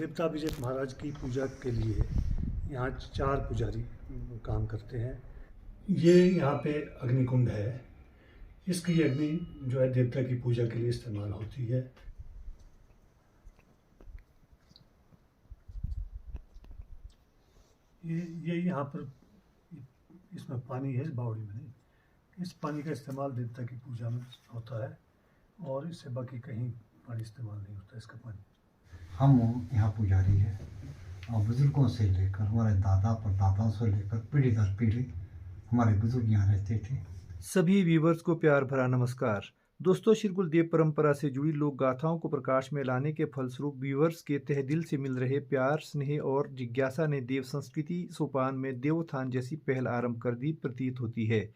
देवता विजय महाराज की पूजा के लिए यहाँ 4 पुजारी काम करते हैं। ये यहाँ पे अग्निकुंड है। इसकी अग्नि जो है देवता की पूजा के लिए इस्तेमाल होती है। ये यहाँ पर इसमें पानी है, इस बावड़ी में नहीं। इस पानी का इस्तेमाल देवता की पूजा में होता है और इससे बाकी कहीं पानी इस्तेमाल नहीं होता इसका पानी। हम यहाँ पुजारी हैं और बुजुर्गों से लेकर हमारे दादा परदादाओं से लेकर पीढ़ी दर पीढ़ी हमारे बुजुर्ग यहाँ रहते थे। सभी व्यूवर्स को प्यार भरा नमस्कार। दोस्तों, श्री गुरुदेव परंपरा से जुड़ी लोक गाथाओं को प्रकाश में लाने के फलस्वरूप व्यूवर्स के तहे दिल से मिल रहे प्यार, स्नेह और जिज्ञासा ने देव संस्कृति सोपान में देवोत्थान जैसी पहल आरंभ कर दी प्रतीत होती है।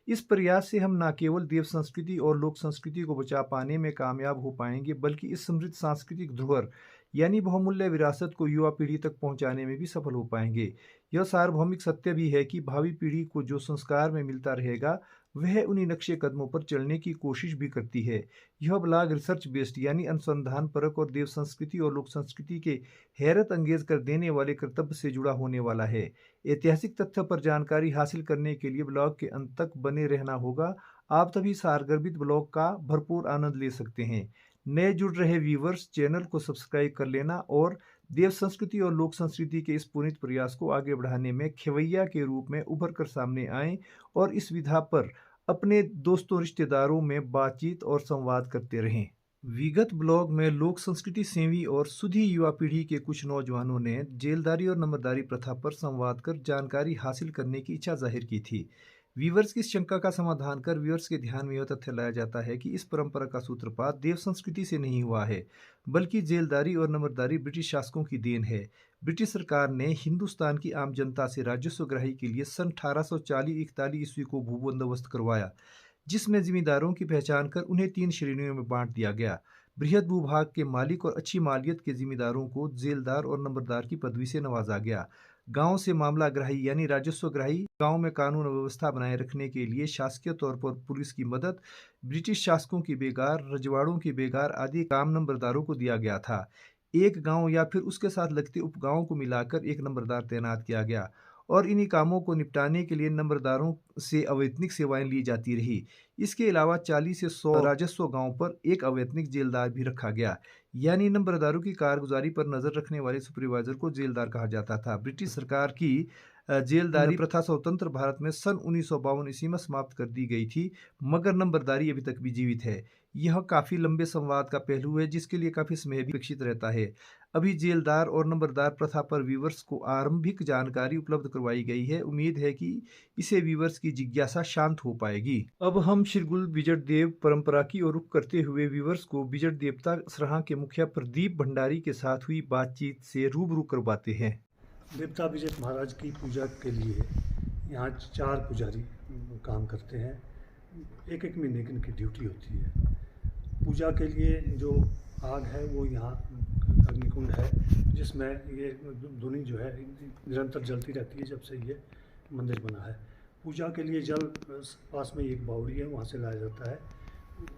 इस प्रयास से हम न केवल देव संस्कृति और लोक संस्कृति को बचा पाने में कामयाब हो पाएंगे, बल्कि इस समृद्ध सांस्कृतिक धरोहर यानी बहुमूल्य विरासत को युवा पीढ़ी तक पहुंचाने में भी सफल हो पाएंगे। यह सार्वभौमिक सत्य भी है कि भावी पीढ़ी को जो संस्कार में मिलता रहेगा, वह उन्हीं नक्शे कदमों पर चलने की कोशिश भी करती है। यह ब्लॉग रिसर्च बेस्ड यानी अनुसंधान परक और देव संस्कृति और लोक संस्कृति के हैरत अंगेज कर देने वाले कर्तव्य से जुड़ा होने वाला है। ऐतिहासिक तथ्य पर जानकारी हासिल करने के लिए ब्लॉग के अंत तक बने रहना होगा। आप तभी सारगर्भित ब्लॉग का भरपूर आनंद ले सकते हैं। नए जुड़ रहे व्यूवर्स चैनल को सब्सक्राइब कर लेना और देव संस्कृति और लोक संस्कृति के इस पुनीत प्रयास को आगे बढ़ाने में खेवैया के रूप में उभर कर सामने आएं और इस विधा पर अपने दोस्तों रिश्तेदारों में बातचीत और संवाद करते रहें। विगत ब्लॉग में लोक संस्कृति सेवी और सुधी युवा पीढ़ी के कुछ नौजवानों ने जेलदारी और नंबरदारी प्रथा पर संवाद कर जानकारी हासिल करने की इच्छा जाहिर की थी। व्यूवर्स की शंका का समाधान कर व्यूवर्स के ध्यान में यह तथ्य लाया जाता है कि इस परंपरा का सूत्रपात देव संस्कृति से नहीं हुआ है, बल्कि जेलदारी और नंबरदारी ब्रिटिश शासकों की देन है। ब्रिटिश सरकार ने हिंदुस्तान की आम जनता से राजस्व ग्राही के लिए सन 1840-41 ईस्वी को भू बंदोबस्त करवाया, जिसमें जिम्मेदारों की पहचान कर उन्हें 3 श्रेणियों में बांट दिया गया। बृहद भूभाग के मालिक और अच्छी मालियत के जिम्मेदारों को जेलदार और नंबरदार की पदवी से नवाजा गया। गांव से मामला ग्राही यानी राजस्व ग्राही गांव में कानून व्यवस्था बनाए रखने के लिए शासकीय तौर पर पुलिस की मदद, ब्रिटिश शासकों की बेगार, रजवाड़ों की बेगार आदि काम नंबरदारों को दिया गया था। एक गांव या फिर उसके साथ लगते उपगांवों को मिलाकर एक नंबरदार तैनात किया गया और इन्हीं कामों को निपटाने के लिए नंबरदारों से अवैतनिक सेवाएं ली जाती रही। इसके अलावा 40 से 100 राजस्व गांव पर एक अवैतनिक जेलदार भी रखा गया, यानी नंबरदारों की कारगुजारी पर नजर रखने वाले सुपरवाइजर को जेलदार कहा जाता था। ब्रिटिश सरकार की जेलदारी प्रथा स्वतंत्र भारत में सन 1952 ईस्वी में समाप्त कर दी गई थी, मगर नंबरदारी अभी तक भी जीवित है। यह काफी लंबे संवाद का पहलू है, जिसके लिए काफी समय भी अपेक्षित रहता है। अभी जेलदार और नंबरदार प्रथा पर व्यूवर्स को आरंभिक जानकारी उपलब्ध करवाई गई है। उम्मीद है कि इसे व्यूवर्स की जिज्ञासा शांत हो पाएगी। अब हम श्री गुरु विजय देव परंपरा की ओर रुख करते हुए व्यूवर्स को विजय देवता सराहा के मुखिया प्रदीप भंडारी के साथ हुई बातचीत से रूबरू करवाते हैं। देवता विजय महाराज की पूजा के लिए यहाँ 4 पुजारी काम करते हैं। एक महीने की इनकी ड्यूटी होती है। पूजा के लिए जो आग है वो यहाँ अग्निकुंड है, जिसमें ये धुनी जो है निरंतर जलती रहती है जब से ये मंदिर बना है। पूजा के लिए जल पास में एक बावड़ी है, वहाँ से लाया जाता है।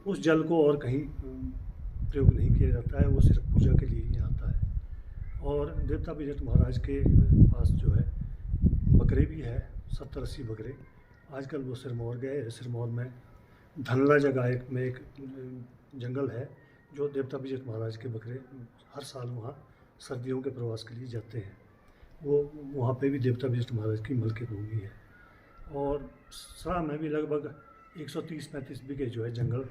उस जल को और कहीं प्रयोग नहीं किया जाता है, वो सिर्फ पूजा के लिए ही आता है। और देवता विजय महाराज के पास जो है बकरे भी है, 70-80 बकरे। आजकल वो सिरमौर गए हैं। सिरमौर में धनला जगह में एक जंगल है, जो देवता विजय महाराज के बकरे हर साल वहाँ सर्दियों के प्रवास के लिए जाते हैं। वो वहाँ पे भी देवता विजय महाराज की मलकियत भूमि है। और सरा में भी लगभग 130-35 बीघे जो है जंगल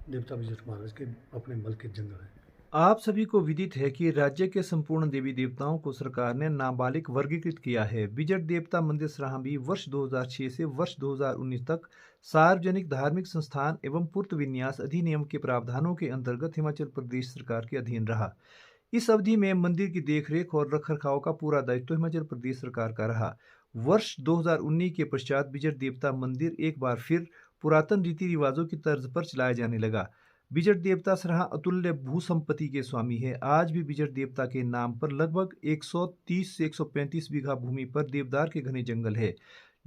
देवता विजय महाराज के अपने मलकियत जंगल है। आप सभी को विदित है कि राज्य के संपूर्ण देवी देवताओं को सरकार ने नाबालिग वर्गीकृत किया है। विजय देवता मंदिर सराहा भी वर्ष 2006 से वर्ष 2019 तक सार्वजनिक धार्मिक संस्थान एवं पूर्त विन्यास अधिनियम के प्रावधानों के अंतर्गत हिमाचल प्रदेश सरकार के अधीन रहा। इस अवधि में मंदिर की देखरेख और रखरखाव का पूरा दायित्व हिमाचल प्रदेश सरकार का रहा। वर्ष 2019 के पश्चात विजय देवता मंदिर एक बार फिर पुरातन रीति रिवाजों की तर्ज पर चलाया जाने लगा। विजय देवता सराहा अतुल्य भू संपत्ति के स्वामी है। आज भी विजय देवता के नाम पर लगभग 130 से 135 बीघा भूमि पर देवदार के घने जंगल है।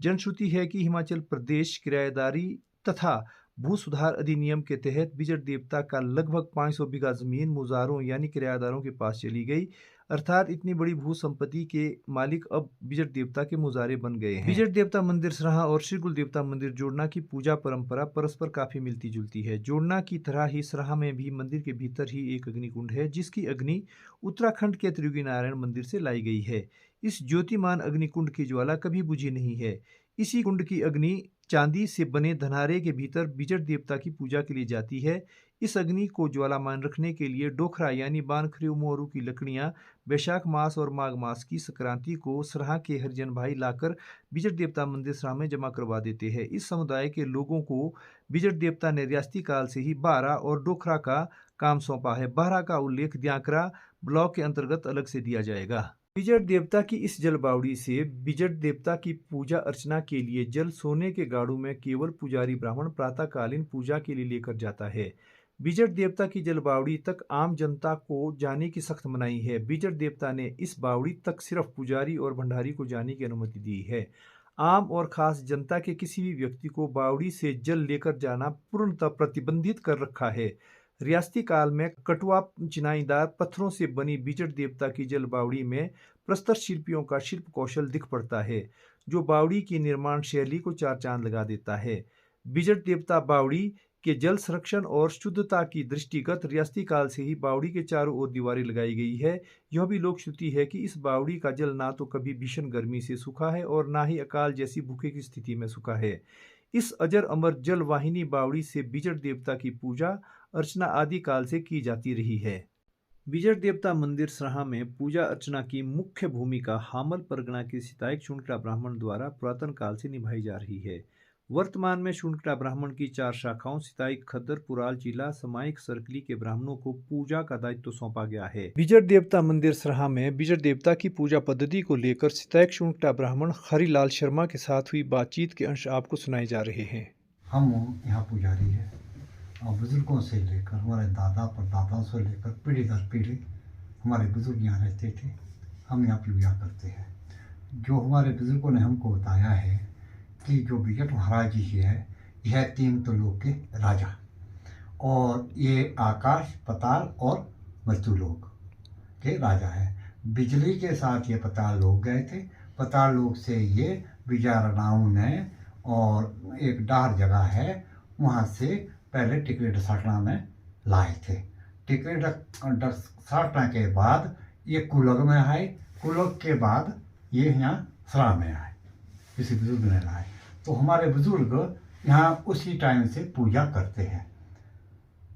जनश्रुति है कि हिमाचल प्रदेश किराएदारी तथा भू सुधार अधिनियम के तहत विजय देवता का लगभग 500 बीघा जमीन मुजारों यानी किराएदारों के पास चली गई। अर्थात इतनी बड़ी भू संपत्ति के मालिक अब बिजट देवता के मुजारे बन गए हैं। बिजट देवता मंदिर सराहा और श्रीगुल देवता मंदिर जोड़ना की पूजा परंपरा परस्पर काफी मिलती जुलती है। जोड़ना की तरह ही सराहा में भी मंदिर के भीतर ही एक अग्निकुंड है, जिसकी अग्नि उत्तराखंड के त्रियोगी नारायण मंदिर से लाई गई है। इस ज्योतिमान अग्निकुंड की ज्वाला कभी बुझी नहीं है। इसी कुंड की अग्नि चांदी से बने धनारे के भीतर बिजट देवता की पूजा के लिए जाती है। इस अग्नि को ज्वालामान रखने के लिए डोखरा यानी बानखरे मोरू की लकड़ियां वैशाख मास और माघ मास की संक्रांति को सराहा के हरिजन भाई लाकर बिजट देवता मंदिर सराहा में जमा करवा देते हैं। इस समुदाय के लोगों को बिजट देवता ने रियासती काल से ही बारा और डोखरा का काम सौंपा है। बारा का उल्लेख द्यांकरा ब्लॉक के अंतर्गत अलग से दिया जाएगा। बिजट देवता की इस जल बावड़ी से बिजट देवता की पूजा अर्चना के लिए जल सोने के गाड़ू में केवल पुजारी ब्राह्मण प्रातःकालीन पूजा के लिए लेकर जाता है। बिजट देवता की जल बावड़ी तक आम जनता को जाने की सख्त मनाही है। बिजट देवता ने इस बावड़ी तक सिर्फ पुजारी और भंडारी को जाने की अनुमति दी है। आम और खास जनता के किसी भी व्यक्ति को बावड़ी से जल लेकर जाना पूर्णतः प्रतिबंधित कर रखा है। रियासती काल में कटुआ चिनाईदार पत्थरों से बनी बिजट देवता की जल बावड़ी में प्रस्तर शिल्पियों का शिल्प कौशल दिख पड़ता है, जो बावड़ी की निर्माण शैली को चार चांद लगा देता है। बिजट देवता बावड़ी के जल संरक्षण और शुद्धता की दृष्टिगत रियासती काल से ही बावड़ी के चारों ओर दीवारें लगाई गई है। यह भी लोक श्रुति है कि इस बावड़ी का जल ना तो कभी भीषण गर्मी से सूखा है और ना ही अकाल जैसी भूखे की स्थिति में सूखा है। इस अजर अमर जल वाहिनी बावड़ी से बिजट देवता की पूजा अर्चना आदि काल से की जाती रही है। बिजट देवता मंदिर सराहा में पूजा अर्चना की मुख्य भूमिका हामल परगना के सिताइक शुनकटा ब्राह्मण द्वारा पुरातन काल से निभाई जा रही है। वर्तमान में शुनकटा ब्राह्मण की 4 शाखाओं सिताइक, खद्दर, पुराल, चिला, समाइक, सरकली के ब्राह्मणों को पूजा का दायित्व सौंपा गया है। बिजट देवता मंदिर सराहा में बिजट देवता की पूजा पद्धति को लेकर सिताइक शुनकटा ब्राह्मण हरिलाल शर्मा के साथ हुई बातचीत के अंश आपको सुनाए जा रहे हैं। हम यहाँ पुजारी है और बुजुर्गों से लेकर हमारे दादा परदादाओं से लेकर पीढ़ी दर पीढ़ी हमारे बुजुर्ग यहाँ रहते थे। हम यहाँ पूजा करते हैं। जो हमारे बुजुर्गों ने हमको बताया है कि जो बिजट महाराज जी है, यह 3 त्रिलोक के राजा और ये आकाश, पताल और मृत्युलोक के राजा है। बिजली के साथ ये पताल लोक गए थे। पताल लोक से ये विजारनाऊ ने और एक डार जगह है, वहाँ से पहले टिकरेट साटना में लाए थे। टिकरेट साटना के बाद ये कुलग में आए। कुलग के बाद ये यहाँ सरा में आए, किसी बुजुर्ग ने लाए। तो हमारे बुजुर्ग यहाँ उसी टाइम से पूजा करते हैं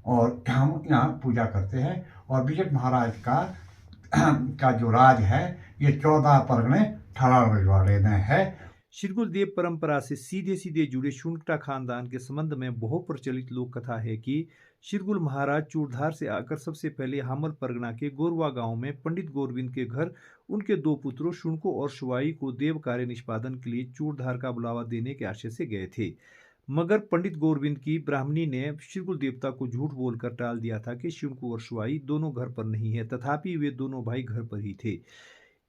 और हम यहाँ पूजा करते हैं। और बिजट महाराज का जो राज है, ये 14 परगने ठराल रजवाड़े में है। श्रीगुल देव परंपरा से सीधे सीधे जुड़े शुनकटा खानदान के संबंध में बहु प्रचलित लोक कथा है कि श्रीगुल महाराज चूड़धार से आकर सबसे पहले हामल परगना के गोरवा गांव में पंडित गोरविंद के घर उनके 2 पुत्रों शुनको और शुवाई को देव कार्य निष्पादन के लिए चूड़धार का बुलावा देने के आशय से गए थे। मगर पंडित गोरविंद की ब्राह्मणी ने श्रीगुल देवता को झूठ बोलकर टाल दिया था कि शुनको और शुवाई दोनों घर पर नहीं है, तथापि वे दोनों भाई घर पर ही थे।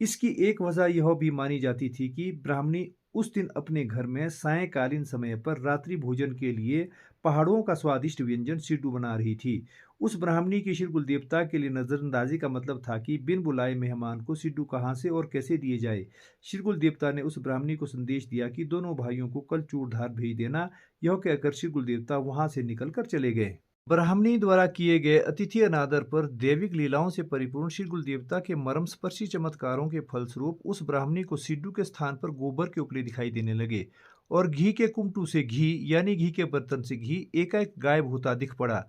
इसकी एक वजह यह भी मानी जाती थी कि ब्राह्मणी उस दिन अपने घर में सायंकालीन समय पर रात्रि भोजन के लिए पहाड़ों का स्वादिष्ट व्यंजन सिड्डू बना रही थी। उस ब्राह्मणी की श्रीगुल देवता के लिए नजरअंदाजी का मतलब था कि बिन बुलाए मेहमान को सिड्डू कहाँ से और कैसे दिए जाए। श्रीगुल देवता ने उस ब्राह्मणी को संदेश दिया कि दोनों भाइयों को कल चूड़धार भेज देना। यह कहकर श्रीगुल देवता वहां से निकलकर चले गए। ब्राह्मणी द्वारा किए गए अतिथि अनादर पर दैविक लीलाओं से परिपूर्ण श्रीगुल देवता के मर्मस्पर्शी चमत्कारों के फलस्वरूप उस ब्राह्मणी को सिड्डू के स्थान पर गोबर के उपले दिखाई देने लगे और घी के कुमटू से घी यानी घी के बर्तन से घी एकाएक गायब होता दिख पड़ा।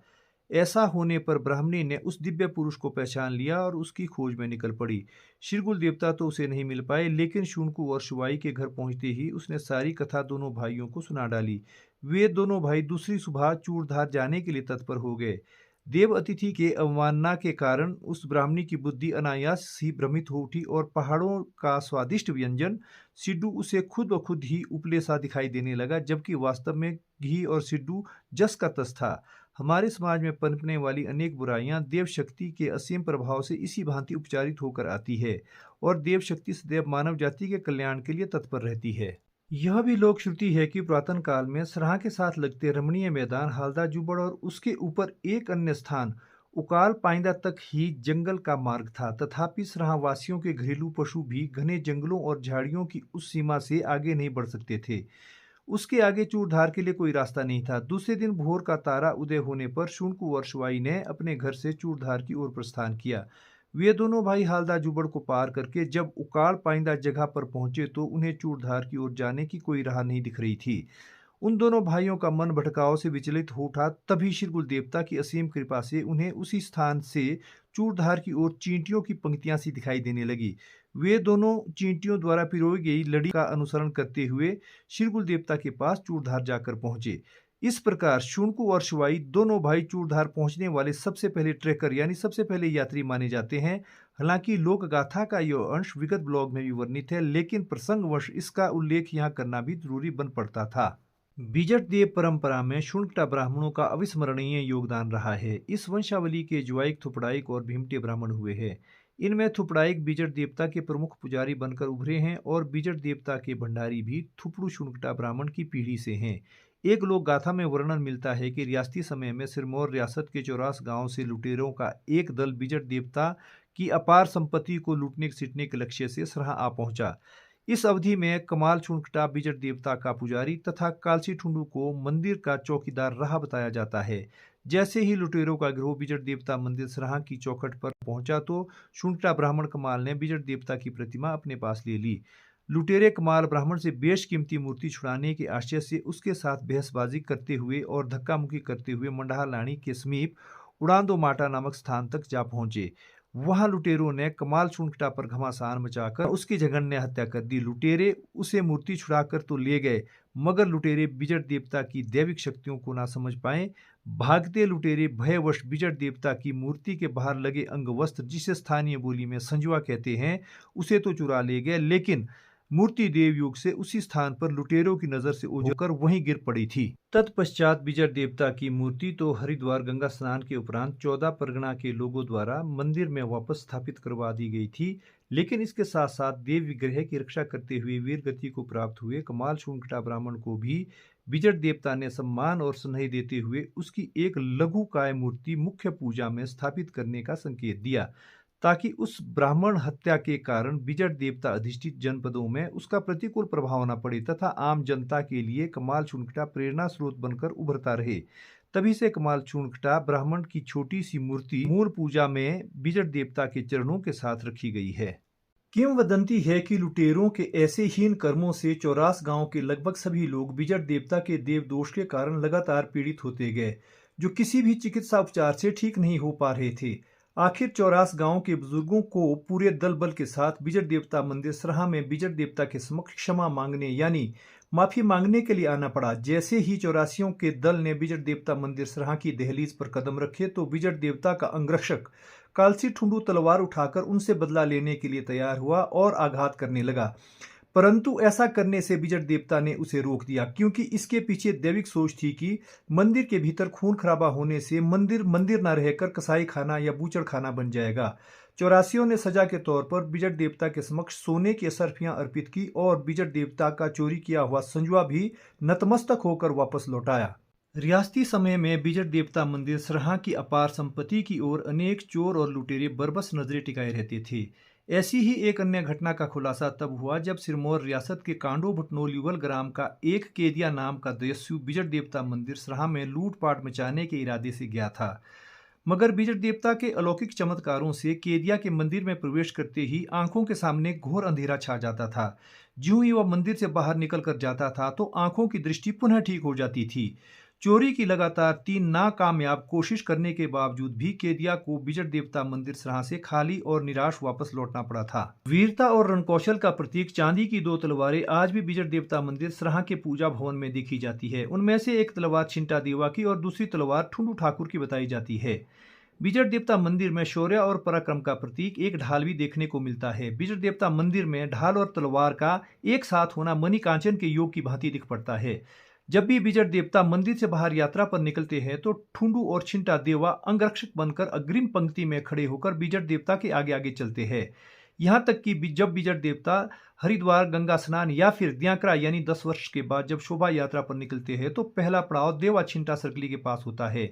ऐसा होने पर ब्राह्मणी ने उस दिव्य पुरुष को पहचान लिया और उसकी खोज में निकल पड़ी। श्रीगुल देवता तो उसे नहीं मिल पाए, लेकिन शुनको और शुवाई के घर पहुंचते ही उसने सारी कथा दोनों भाइयों को सुना डाली। वे दोनों भाई दूसरी सुबह चूड़धार जाने के लिए तत्पर हो गए। देव अतिथि के अवमानना के कारण उस ब्राह्मणी की बुद्धि अनायास ही भ्रमित हो उठी और पहाड़ों का स्वादिष्ट व्यंजन सिड्डू उसे खुद ब खुद ही उपले सा दिखाई देने लगा, जबकि वास्तव में घी और सिड्डू जस का तस था। हमारे समाज में पनपने वाली अनेक बुराइयां देव शक्ति के असीम प्रभाव से इसी भांति उपचारित होकर आती है और देव शक्ति सदैव मानव जाति के कल्याण के लिए तत्पर रहती है। यह भी लोक श्रुति है कि पुरातन काल में सराहा के साथ लगते रमणीय मैदान हालदा जुबड़ और उसके ऊपर एक अन्य स्थान उकाल पाइंदा तक ही जंगल का मार्ग था, तथापि सराहां वासियों के घरेलू पशु भी घने जंगलों और झाड़ियों की उस सीमा से आगे नहीं बढ़ सकते थे। उसके आगे चूड़धार के लिए कोई रास्ता नहीं था। दूसरे दिन भोर का तारा उदय होने पर शुनकु और शवाई ने अपने घर से चूड़धार की ओर प्रस्थान किया। वे दोनों भाई हालदा जुबड़ को पार करके जब उकाड़ पाइंदा जगह पर पहुंचे तो उन्हें चूड़धार की ओर जाने की कोई राह नहीं दिख रही थी। उन दोनों भाइयों का मन भटकाव से विचलित हो उठा। तभी शिरगुल देवता की असीम कृपा से उन्हें उसी स्थान से चूड़धार की ओर चींटियों की पंक्तियां सी दिखाई देने लगी। वे दोनों चींटियों द्वारा पिरोई गई लड़ी का अनुसरण करते हुए शिरगुल देवता के पास चूड़धार जाकर पहुंचे। इस प्रकार शुनकु और शवाई दोनों भाई चूड़धार पहुंचने वाले सबसे पहले ट्रेकर यानी सबसे पहले यात्री माने जाते हैं। हालांकि लोक गाथा का यह अंश विगत ब्लॉग में भी वर्णित है, लेकिन प्रसंगवश इसका उल्लेख यहाँ करना भी जरूरी बन पड़ता था। बिजट देव परंपरा में शुनकटा ब्राह्मणों का अविस्मरणीय योगदान रहा है। इस वंशावली के ज्वाइक, थुपड़ाइक और भीमटे ब्राह्मण हुए हैं। इनमें थुपड़ाइक बिजट देवता के प्रमुख पुजारी बनकर उभरे हैं और बिजट देवता के भंडारी भी थुपड़ू शुनकटा ब्राह्मण की पीढ़ी से हैं। एक लोक गाथा में वर्णन मिलता है कि रियासती समय में सिरमौर रियासत के 84 गांव से लुटेरों का एक दल बिजट देवता की अपार संपत्ति को लूटने सीटने के लक्ष्य से सराहां आ पहुंचा। इस अवधि में कमाल शुनकटा बिजट देवता का पुजारी तथा कालसी ठुंडू को मंदिर का चौकीदार रहा बताया जाता है। जैसे ही लुटेरों का गिरोह बिजट देवता मंदिर सराहां की चौखट पर पहुंचा तो शुनकटा ब्राह्मण कमाल ने बिजट देवता की प्रतिमा अपने पास ले ली। लुटेरे कमाल ब्राह्मण से बेशकीमती मूर्ति छुड़ाने के आशय से उसके साथ बहसबाजी करते हुए और धक्का मुक्की करते हुए मंडाहा लाणी के समीप उड़ांदो माटा नामक स्थान तक जा पहुंचे। वहां लुटेरों ने कमाल शुनकटा पर घमासान मचाकर उसकी जघन्य हत्या कर दी। लुटेरे उसे मूर्ति छुड़ाकर तो ले गए, मगर लुटेरे बिजट देवता की दैविक शक्तियों को ना समझ पाए। भागते लुटेरे भयवश बिजट देवता की मूर्ति के बाहर लगे अंगवस्त्र, जिसे स्थानीय बोली में संजुआ कहते हैं, उसे तो चुरा ले गए, लेकिन मूर्ति देवयोग से उसी स्थान पर लुटेरों की नजर से ओझल कर वहीं गिर पड़ी थी। तत्पश्चात बिजट देवता की मूर्ति तो हरिद्वार गंगा स्नान के उपरांत 14 परगना के लोगों द्वारा मंदिर में वापस स्थापित करवा दी गई थी। लेकिन इसके साथ साथ देव विग्रह की रक्षा करते हुए वीर गति को प्राप्त हुए कमाल शुनकटा ब्राह्मण को भी बिजट देवता ने सम्मान और स्नेह देते हुए उसकी एक लघु काय मूर्ति मुख्य पूजा में स्थापित करने का संकेत दिया, ताकि उस ब्राह्मण हत्या के कारण बिजट देवता अधिष्ठित जनपदों में उसका प्रतिकूल प्रभाव न पड़े तथा आम जनता के लिए कमाल शुनकटा प्रेरणा स्रोत बनकर उभरता रहे। तभी से कमाल शुनकटा ब्राह्मण की छोटी सी मूर्ति मूल पूजा में बिजट देवता के चरणों के साथ रखी गई है। किंवदंती है कि लुटेरों के ऐसे हीन कर्मों से 84 गांव के लगभग सभी लोग बिजट देवता के देव दोष के कारण लगातार पीड़ित होते गए, जो किसी भी चिकित्सा उपचार से ठीक नहीं हो पा रहे थे। आखिर 84 गांव के बुजुर्गों को पूरे दल बल के साथ बिजट देवता मंदिर सराहां में बिजट देवता के समक्ष क्षमा मांगने यानी माफी मांगने के लिए आना पड़ा। जैसे ही 84 के दल ने बिजट देवता मंदिर सराहां की दहलीज पर कदम रखे तो बिजट देवता का अंगरक्षक कालसी ठुंडू तलवार उठाकर उनसे बदला लेने के लिए तैयार हुआ और आघात करने लगा, परंतु ऐसा करने से बिजट देवता ने उसे रोक दिया, क्योंकि इसके पीछे दैविक सोच थी कि मंदिर के भीतर खून खराबा होने से मंदिर मंदिर न रहकर कसाई खाना या बूचड़ खाना बन जाएगा। 84 ने सजा के तौर पर बिजट देवता के समक्ष सोने की असरफियां अर्पित की और बिजट देवता का चोरी किया हुआ संजुआ भी नतमस्तक होकर वापस लौटाया। रियासती समय में बिजट देवता मंदिर सराहां की अपार संपत्ति की ओर अनेक चोर और लुटेरे बरबस नजरें टिकाए रहते थे। ऐसी ही एक अन्य घटना का खुलासा तब हुआ जब सिरमौर रियासत के कांडो भटनोल युगल ग्राम का एक केदिया नाम का दस्यु बिजट देवता मंदिर सराहां में लूटपाट मचाने के इरादे से गया था। मगर बिजट देवता के अलौकिक चमत्कारों से केदिया के मंदिर में प्रवेश करते ही आंखों के सामने घोर अंधेरा छा जाता था। ज्यों ही वह मंदिर से बाहर निकल कर जाता था तो आंखों की दृष्टि पुनः ठीक हो जाती थी। चोरी की लगातार 3 नाकामयाब कोशिश करने के बावजूद भी केदिया को बिजट देवता मंदिर सराहां से खाली और निराश वापस लौटना पड़ा था। वीरता और रणकौशल का प्रतीक चांदी की 2 तलवारें आज भी बिजट देवता मंदिर सराहां के पूजा भवन में देखी जाती है। उनमें से एक तलवार छिंटा देवा की और दूसरी तलवार ठुंडू ठाकुर की बताई जाती है। बिजट देवता मंदिर में शौर्य और पराक्रम का प्रतीक एक ढाल भी देखने को मिलता है। बिजट देवता मंदिर में ढाल और तलवार का एक साथ होना मणिकांचन के योग की भांति दिख पड़ता है। जब भी बिजट देवता मंदिर से बाहर यात्रा पर निकलते हैं तो ठुंडू और छिंटा देवा अंगरक्षक बनकर अग्रिम पंक्ति में खड़े होकर बिजट देवता के आगे आगे चलते हैं। यहाँ तक कि जब बिजट देवता हरिद्वार गंगा स्नान या फिर द्यांकरा यानी 10 वर्ष के बाद जब शोभा यात्रा पर निकलते हैं तो पहला पड़ाव देवा छिंटा सर्कली के पास होता है।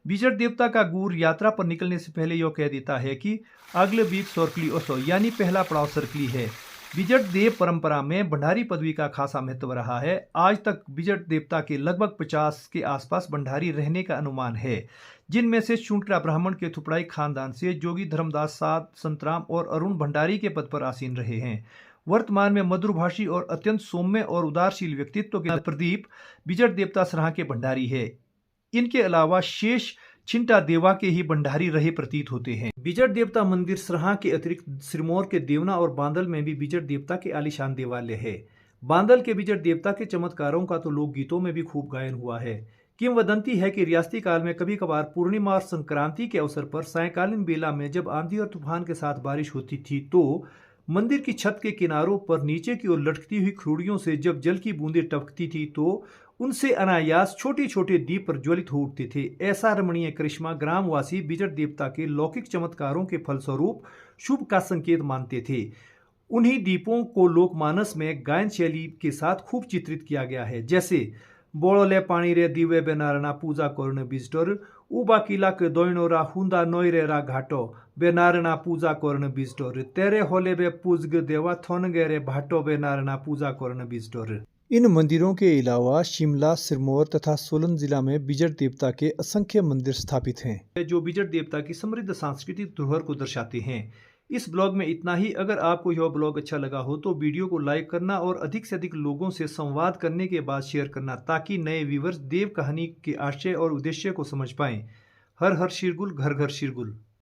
बिजट देवता का गुर यात्रा पर निकलने से पहले यह कह देता है कि अगले बीक सोरकली ओसो यानी पहला पड़ाव सरकली है। बिजट देव परंपरा में भंडारी पदवी का खासा महत्व रहा है। आज तक बिजट देवता के लगभग 50 के आसपास भंडारी रहने का अनुमान है, जिनमें से चुंटरा ब्राह्मण के थुपड़ाई खानदान से जोगी धर्मदास साध संतराम और अरुण भंडारी के पद पर आसीन रहे हैं। वर्तमान में मधुरभाषी और अत्यंत सौम्य और उदारशील व्यक्तित्व के प्रदीप बिजट देवता सराह के भंडारी है। इनके अलावा शेष छिंटा देवा के ही भंडारी रहे प्रतीत होते हैं। बिजट देवता मंदिर सराहा के अतिरिक्त सिरमौर के देवना और बांदल में भी बिजट देवता के आलीशान देवालय है। बांदल के बिजट देवता के चमत्कारों का तो लोकगीतों में भी खूब गायन हुआ है। किंवदंती है कि रियासती काल में कभी कभार पूर्णिमा और संक्रांति के अवसर पर सायंकालीन बेला में जब आंधी और तूफान के साथ बारिश होती थी तो मंदिर की छत के किनारों पर नीचे की ओर लटकती हुई खड़ूड़ियों से जब जल की बूंदें टपकती थी तो उनसे अनायास छोटे छोटे दीप प्रज्वलित हो उठते थे। ऐसा रमणीय करिश्मा ग्रामवासी बिजट देवता के लौकिक चमत्कारों के फलस्वरूप शुभ का संकेत मानते थे। उन्हीं दीपों को लोकमानस में गायन शैली के साथ खूब चित्रित किया गया है, जैसे बोड़ोले पानी रे दिवे बेनारना पूजा करण बिजटोर उबा किला के दोइनोरा हुंदा नोयरे रा घाटो बेनारना पूजा करण बिजटोर तेरे होले बे पूजग देवा थोनगे रे भाटो बेनारना पूजा करण बिजटोर। इन मंदिरों के अलावा शिमला, सिरमौर तथा सोलन जिला में बिजट देवता के असंख्य मंदिर स्थापित हैं, जो बिजट देवता की समृद्ध सांस्कृतिक धरोहर को दर्शाते हैं। इस ब्लॉग में इतना ही। अगर आपको यह ब्लॉग अच्छा लगा हो तो वीडियो को लाइक करना और अधिक से अधिक लोगों से संवाद करने के बाद शेयर करना, ताकि नए व्यूवर्स देव कहानी के आशय और उद्देश्य को समझ पाएं। हर हर शिरगुल, घर घर शिरगुल।